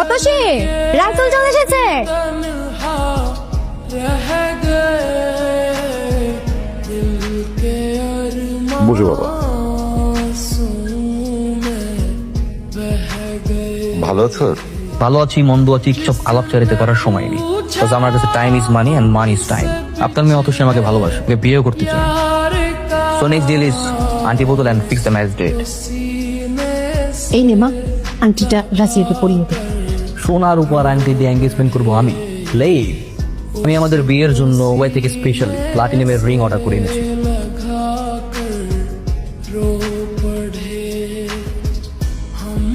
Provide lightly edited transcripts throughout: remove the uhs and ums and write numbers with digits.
অতসী, রাতুল চলে এসেছে। বুঝো বাবা, ভালো আছো? ভালো আছি মন্দ আছি সব আলাপচারিতা করার সময় নেই। আমার কাছে time is money and money is time. আপনার মেয়ে অতসী আমাকে ভালোবাসে, ওকে বিয়েও করতে চাই। So next deal is aunty বোতল and fix the match date. এই নে মা, আংটিটা রাজিয়াকে পরিয়ে দে। সোনার উপর আংটি দিয়ে এঙ্গেজমেন্ট করবো আমি? আমি আমাদের বিয়ের জন্য ওয়াই থেকে স্পেশালি প্লাটিনামের রিং অর্ডার করে এনেছি।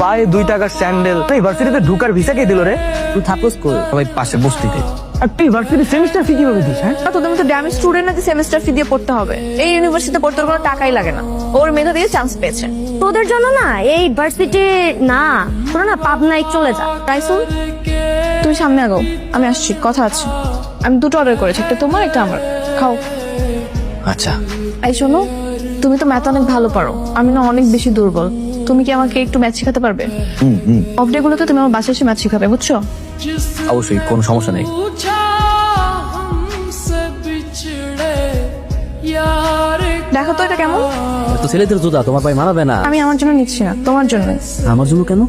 পায়ে 2 টাকার স্যান্ডেল, তুই ইউনিভার্সিটিতে ঢুকার ভিসা কে দিল রে? তুই থাকোস কই? সবাই পাশে বস্তিতে। আর তুই ইউনিভার্সিটি সেমিস্টার ফি কিভাবে দিস? হ্যাঁ, তোদের মতো ড্যামেজ স্টুডেন্ট না যে সেমিস্টার ফি দিয়ে পড়তে হবে। এই ইউনিভার্সিটিতে পড়তে ওর কোনো টাকাই লাগে না, ওর মেধা দিয়ে চান্স পেয়েছে। তোদের জন্য না এই ভার্সিটি না, তোরা না পাবনায় চলে যা। রাইসুল, তুমি সামনে আগাও, আমি আসছি, কথা আছে। আমি 2টো অর্ডার করেছি, একটা তোমার একটা আমার। খাও। আচ্ছা এই শোনো, তুমি তো ম্যাথ অনেক ভালো পারো, আমি না অনেক বেশি দুর্বল। তুমি কি আমাকে একটু ম্যাথ শেখাতে পারবে? অফ ডে গুলোতে তুমি আমার বাসায় এসে ম্যাথ শেখাবে, বুঝছো? অবশ্যই, কোনো সমস্যা নেই। দেখো তো এটা কেমন। তো ছেলেদের জুতা তোমার পায়ে মানাবে না। আমি আমার জন্য নিচ্ছি না, তোমার জন্য। আমার জন্য কেন?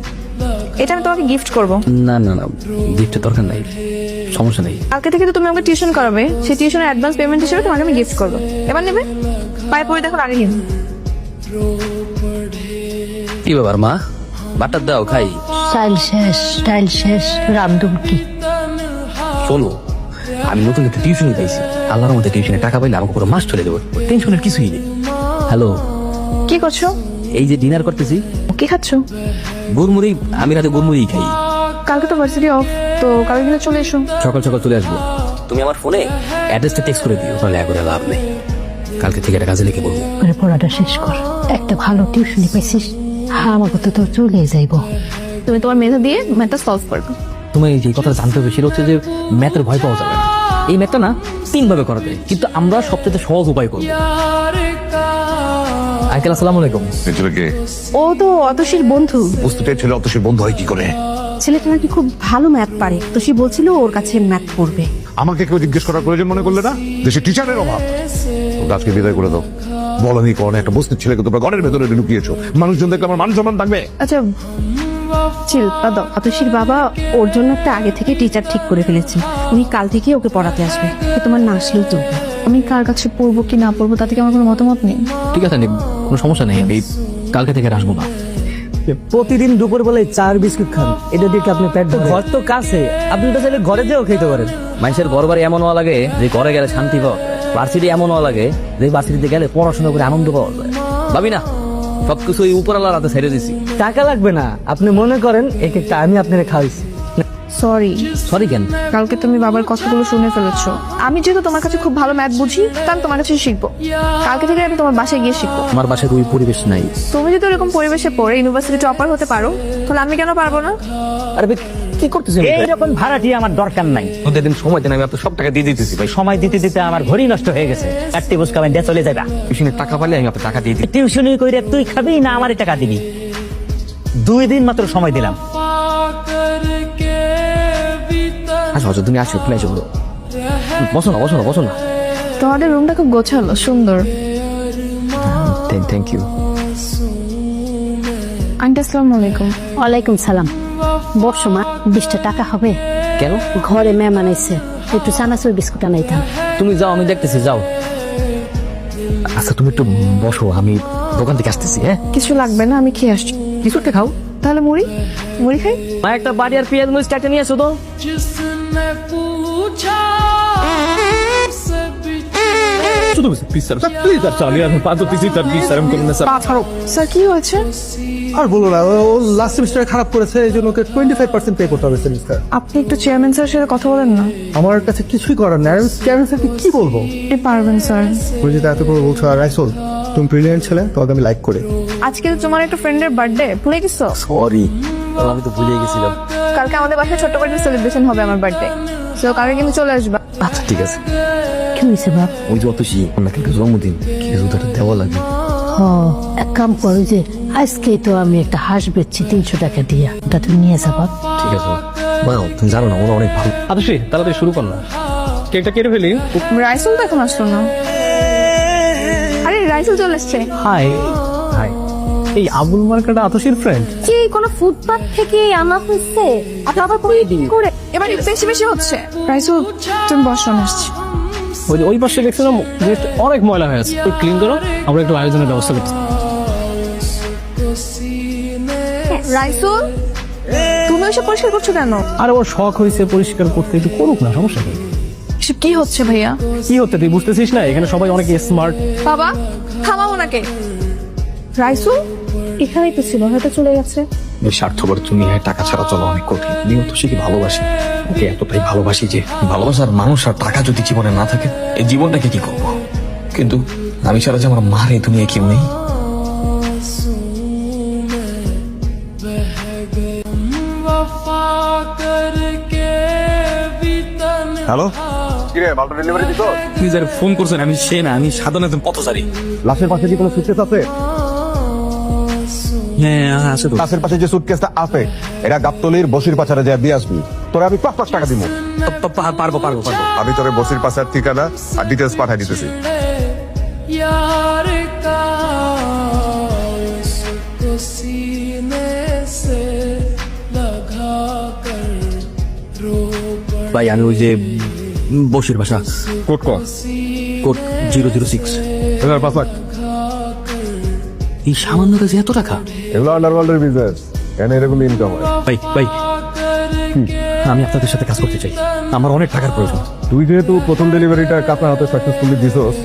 এটা আমি তোমাকে গিফট করব। না না না, গিফটের দরকার নাই, সমস্যা নেই। কালকে থেকে তো তুমি আমাকে টিউশন করাবে, সেই টিউশনের অ্যাডভান্স পেমেন্ট হিসেবে তোমাকে আমি গিফট করবো। এবার নেবে? পায়ে পড়ে দেখো, আগে নিন। কি ব্যাপার মা, বাটার দাও খাই। স্টাইল শেষ, রামদুম কি? শোনো, আমি নতুন একটা টিউশনই পাইছি। আল্লাহর মধ্যে টিউশনে টাকা পাইলে আমাকে পুরো মাস চলে দেবো, টেনশনের কিছুই নেই। হ্যালো, কি করছো? এই যে ডিনার করতেছি। কি খাচ্ছো? গুড়মুড়ি, আমি রাতে গুড়মুড়ি খাই। কালকে তো ভার্সিটি অফ, তো কালকে দিনে চলে এসো। সকাল সকাল চলে আসবো। তুমি আমার ফোনে অ্যাড্রেসটা টেক্সট করে দিও, তাহলে করে লাভ নেই। কালকে থেকে একটা কাজে লিখে বলবো। পড়াটা শেষ কর, একটা ভালো টিউশনি পাইছিস, আমাকে তো তোর চলে যাইব। তুমি তোমার মেধা দিয়ে ম্যাথটা সলভ করবে। তুমি যে কথা জানতে হবে সেটা হচ্ছে যে ম্যাথের ভয় পাওয়া যাবে না। এই ম্যাথটা না 3 ভাবে করা যায়, কিন্তু আমরা সবচেয়ে সহজ উপায় করবো। আঙ্কেল আসসালামু আলাইকুম। ছেলেকে ও তো অতসীর বন্ধু। বুঝতে পেরে ছেলে অতসীর বন্ধু হয় কি করে? ছেলেটা নাকি খুব ভালো ম্যাথ পারে, তো সে বলছিল ওর কাছে ম্যাথ পড়বে। আমাকে কেউ জিজ্ঞেস করার প্রয়োজন মনে করলে না? দেশে টিচারের অভাব। তোকে আজকে বিদায় করে দাও। বলনি কোন একটা বস্তির ছেলেকে তোমরা ঘরের ভেতরে ঢুকিয়েছো, মানুষজন দেখলে আমার মান সম্মান থাকবে? আচ্ছা, চিল দাও। অতসীর বাবা ওর জন্য একটা আগে থেকে টিচার ঠিক করে ফেলেছে, উনি কাল থেকে ওকে পড়াতে আসবে। তোমার না আসলেও চলবে। আমি কার কাছে পড়বো কি না পড়বো তাতে কি আমার কোনো মতামত নেই। ঠিক আছে, কোনো সমস্যা নেই, আমি কালকে থেকে আর আসবো না। প্রতিদিন দুপুর বেলায় 4 বিস্কুট খান, এটা দিয়ে কি আপনি পেট ভরবে? ঘর তো কাছে, আপনি তো চাইলে ঘরে যেও খেতে পারেন। মানুষের ঘর বাড়ি এমন হওয়া লাগে যে ঘরে গেলে শান্তি পাওয়া যায়, ভার্সিটি এমন হওয়া লাগে যে ভার্সিটিতে গেলে পড়াশোনা করে আনন্দ পাওয়া যায়। ভাবি না সবকিছু ওই উপরওয়ালার হাতে ছেড়ে দিছি। টাকা লাগবে না, আপনি মনে করেন এক একটা আমি আপনাকে খাওয়াইছি। সরি। সরি কেন? কালকে তুমি বাবার কথাগুলো শুনে ফেলেছো। আমি যেহেতু তোমার কাছে খুব ভালো ম্যাথ বুঝি, তা আমি তোমার কাছে শিখবো। কালকে থেকে আমি তোমার বাসায় গিয়ে শিখবো। আমার বাসায় তো ওই পরিবেশ নাই। তুমি যদি এরকম পরিবেশে পড়ে ইউনিভার্সিটি টপার হতে পারো, তাহলে আমি কেন পারবো না? আরে ভাই, কি করতেছেন? এইরকম ভাড়াটি আমার দরকার নাই। ওদের দিন সময় দেন, আমি আপনার সব টাকা দিয়ে দিতেছি ভাই। সময় দিতে দিতে আমার ঘড়ি নষ্ট হয়ে গেছে। চারটি বুঝ কামাই দিয়ে চলে যাবা। টিউশনের টাকা পাইলে আমি আপনার টাকা দিয়ে দিই। টিউশনি কইরে তুই খাবি না আমারে টাকা দিবি? 2 দিন মাত্র সময় দিলাম। আচ্ছা আচ্ছা, তুমি আসো, তুমি আসো, বসো না বসো না বসো না। তোমাদের রুমটা খুব গোছালো, সুন্দর। Thank you. আন্টি আসসালামু আলাইকুম। ওয়ালাইকুম সালাম। বসো মা, 20টা টাকা হবে? কেন? ঘরে মেহমান আইছে, একটু চানাচুর বিস্কুট আনাইতাম। তুমি যাও, আমি দেখতেছি, যাও। আচ্ছা তুমি একটু বসো, আমি দোকান থেকে আসতেছি। হ্যাঁ, কিছু লাগবে না, আমি খেয়ে আসছি। কিছু একটা খাও। তাহলে মুড়ি মুড়ি খাই। মা একটা বাড়ি আর পেঁয়াজ মরিচ কাটে নিয়ে আসো তো। স্যার কি হয়েছে? আর বলো না, ও লাস্ট সেমিস্টারে খারাপ করেছে, এই জন্য ওকে 25% পে করতে হবে সেমিস্টার। আপনি একটু চেয়ারম্যান স্যারের সাথে কথা বলেন না। আমার কাছে কিছুই করার নেই, আমি চেয়ারম্যান স্যারকে কি বলবো? আপনি পারবেন স্যার। তুমি যদি এত করে বলছো, আর রাইসুল তুমি ব্রিলিয়েন্ট ছেলে, তোমাকে আমি লাইক করি। আজকে তো তোমার একটা ফ্রেন্ডের বার্থডে, ভুলে গেছো? সরি, আমি তো ভুলে গেছিলাম। কালকে আমাদের বাসায় ছোট্ট করে সেলিব্রেশন হবে আমার বার্থডে, তো কালকে কিন্তু চলে আসবা। আচ্ছা ঠিক আছে। কি হয়েছে বাপ? ওই যে অতসী, ওনাকে জন্মদিন, কিছু তার দেওয়া লাগবে। হ, এক কাম করো, যে আজকেই তো আমি একটা হাঁস বেচছি 300 টাকা দিয়া, ওটা তুমি নিয়ে যাবা। ঠিক আছে মা, তুমি জানো না ওরা অনেক ভালো। আদর্শী তাড়াতাড়ি শুরু কর না, কেকটা কেটে ফেলি। রাইসুল তো এখন আসলো না। আরে রাইসুল চলে এসছে। হাই হাই, এই আবুল মার্কাটা আতসীর ফ্রেন্ড। কি কোনো ফুটপাথ থেকে আনা হচ্ছে? আবার করে এবার একটু বেশি বেশি হচ্ছে। রাইসুল তুমি বসো, আমি আসছি। ওই যে ওই পাশে দেখছিলাম জিনিসটা অনেক ময়লা হয়ে আছে, ক্লিন করো, আমরা একটু আয়োজনের ব্যবস্থা করছি। রাইসুল তুমি ওইসব পরিষ্কার করছো কেন? আর ওর শখ হয়েছে পরিষ্কার করতে, একটু করুক না, সমস্যা নেই। এসব কি হচ্ছে ভাইয়া? কি হতে তুই বুঝতেছিস না? এখানে সবাই অনেক স্মার্ট। বাবা থামাও ওনাকে। রাইসুল এখানেই তো ছিল, হয়তো চলে গেছে। এই স্বার্থপর তুমি টাকা ছাড়া চলো অনেক কঠিন। নিয়ত সে কি ভালোবাসি, ওকে এতটাই ভালোবাসি যে ভালোবাসার মানুষ আর টাকা যদি জীবনে না থাকে এই জীবনটাকে কি করবো। কিন্তু আমি ছাড়া যে আমার মার এই দুনিয়ায় কেউ নেই। হ্যালো, কিরে মালটা ডেলিভারি দিছো? আপনি যারা ফোন করছেন আমি সে না, আমি সাধারণ একজন পথচারী। লাশের পাশে কি কোনো সুটকেস আছে? হ্যাঁ আছে তো। লাশের পাশে যে সুটকেসটা আছে এটা গাবতলির বসির পাচারে যায় দিয়ে আসবি। তোরে আমি 5 টাকা দিব। পারবো পারবো পারবো। আমি তোরে বসির পাচার ঠিকানা আর ডিটেলস পাঠিয়ে দিতেছি। ভাই আমি ওই যে বসির বাসা কোড কর। কোড 006। 5 লাখ। এই সামান্য কাজে এত টাকা? এগুলো আন্ডারওয়ার্ল্ডের বিজনেস, এখানে এরকম ইনকাম হয়। ভাই ভাই আমি আপনাদের সাথে কাজ করতে চাই, আমার অনেক টাকার প্রয়োজন। তুই যেহেতু প্রথম ডেলিভারিটা কাপড় হাতে সাকসেসফুলি দিছস,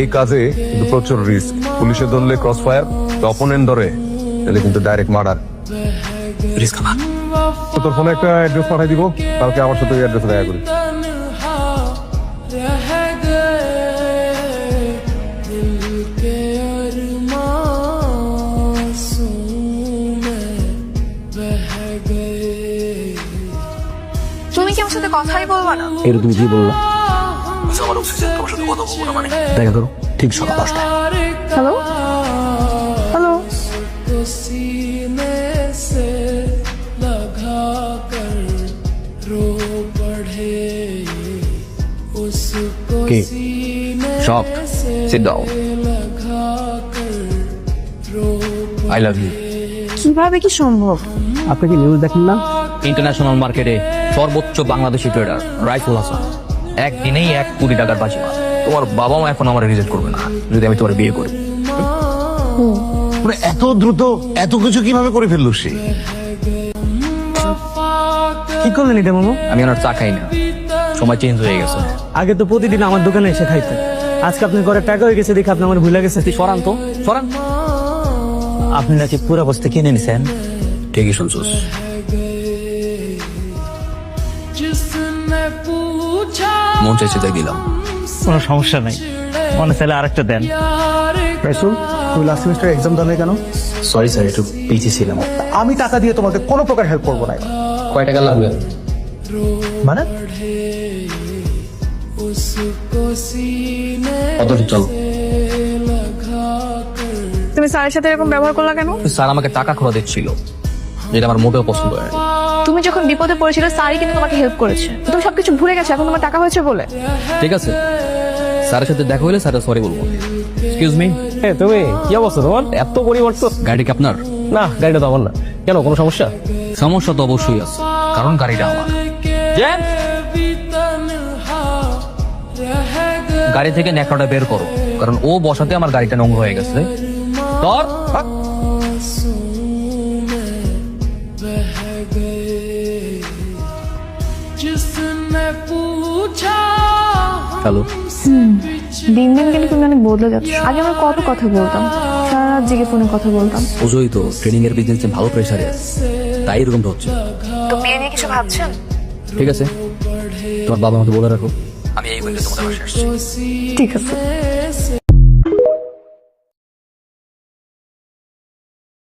এই কাজে কিন্তু প্রচুর রিস্ক। পুলিশে ধরলে ক্রস ফায়ার, অপোনেন্ট ধরে তাহলে কিন্তু ডাইরেক্ট মার্ডার। রিস্ক আমার। তোর ফোনে একটা অ্যাড্রেস পাঠিয়ে দিব, কালকে আমার সাথে ওই অ্যাড্রেসে দেখা করি। তুমি কি আমার সাথে কথাই বলবা না? এটা তুমি কি বললা? আমার অক্সিজেন তোমার সাথে কথা বলবো না মানে? দেখা করো ঠিক সকাল 10টায়। Hello hello. কি শপ? Sit down. I love you. কিভাবে কি সম্ভব? আপনি কি নিউজ দেখেন না? ইন্টারন্যাশনাল মার্কেটে সর্বোচ্চ বাংলাদেশি ট্রেডার রাইফুল হাসান একদিনেই 1 কোটি টাকার বাজি মারে। তোমার বাবা মা এখন আমার রিজেক্ট করবে না যদি আমি তোমার বিয়ে করি। এত দ্রুত এত কিছু কিভাবে করে ফেললো সে? কি করলেন এটা মামু? আমি ওনার চা খাই না, সময় চেঞ্জ হয়ে গেছে। আগে তো প্রতিদিন আমার দোকানে এসে খাইতেন, আজকে আপনার ঘরে টাকা হয়ে গেছে দেখে আপনি আমার ভুলে গেছে। তুই সরান তো, সরান। আপনি নাকি পুরো বস্তা কিনে নিছেন? ঠিকই শুনছোস। মন চাইছে তাই দিলাম। কোনো সমস্যা নাই, মনে চাইলে আরেকটা দেন। রাইসুল, তুমি লাস্ট সেমিস্টার এক্সাম দাও নাই কেন? সরি স্যার, একটু পিছিয়ে ছিলাম। আমি টাকা দিয়ে তোমাকে কোনো প্রকার হেল্প করবো না। কয় টাকা লাগবে? মানে কত চলো। তুমি স্যারের সাথে এরকম ব্যবহার করলা কেন? স্যার আমাকে টাকা খোলা দিচ্ছিল, যেটা আমার মোটেও পছন্দ হয় না। তুমি যখন বিপদে পড়েছিলে স্যারই কিন্তু তোমাকে হেল্প করেছে। তুমি সবকিছু ভুলে গেছো এখন তোমার টাকা হয়েছে বলে। ঠিক আছে, স্যারের সাথে দেখা হলে স্যারের সরি বলবো। Excuse me. তুমি কি অবস্থা তোমার? এত পরিবর্তন। গাড়ি কি আপনার? না, গাড়িটা তো আমার না। কেন, কোনো সমস্যা? সমস্যা তো অবশ্যই আছে, কারণ গাড়িটা আমার। গাড়ি থেকে ন্যাকড়াটা বের করো, কারণ ও বসাতে আমার গাড়িটা নোংরা হয়ে গেছে। তোর হ্যালো। দিন দিন কিন্তু তুমি অনেক বদলে যাচ্ছ। আগে আমরা কত কথা বলতাম, সারা রাত জেগে ফোনে কথা বলতাম। বুঝোই তো ট্রেনিং এর বিজনেসে ভালো প্রেসারে আছে, তাই এরকমটা হচ্ছে। তো বিয়ে নিয়ে কিছু ভাবছেন? ঠিক আছে, তোমার বাবা আমাকে বলে রাখো আমি এই উইন্ডে তোমাদের বাসায় আসছি। ঠিক আছে।